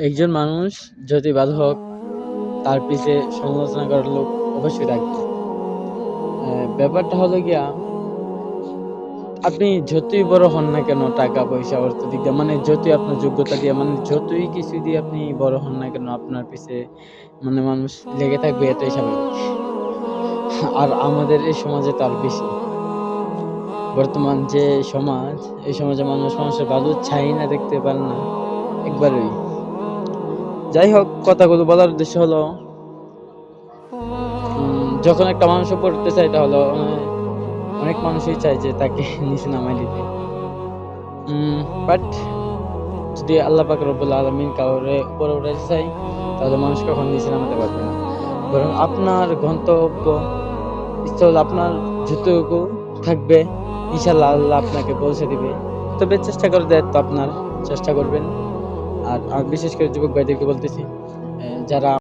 একজন মানুষ যদি ভালো হোক, তার পিছে সমালোচনা করার লোক অবশ্যই থাকবে। ব্যাপারটা হলো গিয়া, আপনি যতই বড় হন না কেন, টাকা পয়সা অর্থ দিক দিয়ে, মানে যতই আপনার যোগ্যতা দিয়ে, মানে যতই কিছু দিয়ে আপনি বড় হন না কেন, আপনার পিছে মানে মানুষ লেগে থাকবে, এটাই স্বাভাবিক। আর আমাদের এই সমাজে তো আরো বেশি। বর্তমান যে সমাজ, এই সমাজে মানুষের ভালো চাই না, দেখতে পারে না একবারই। যাই হোক, কথাগুলো বলার উদ্দেশ্য হলো, যখন একটা মানুষ উপরে উঠতে চায়, তাহলে অনেক মানুষই চায় যে তাকে নিচে নামায় দিতে। বাট যদি আল্লাহ পাক রব্বুল আলামিন কাউরে উপরে উঠাইতে চায়, তাহলে মানুষ কখনো নিচে নামাতে পারবে না। বরং আপনার গন্তব্যস্থল আপনার যতটুকু থাকবে, ইনশাআল্লাহ আল্লাহ আপনাকে পৌঁছে দিবে। তবে চেষ্টা করে দায়িত্ব আপনার, চেষ্টা করবেন। আর বিশেষ করে যুবক ভাইদেরকে বলতেছি, যারা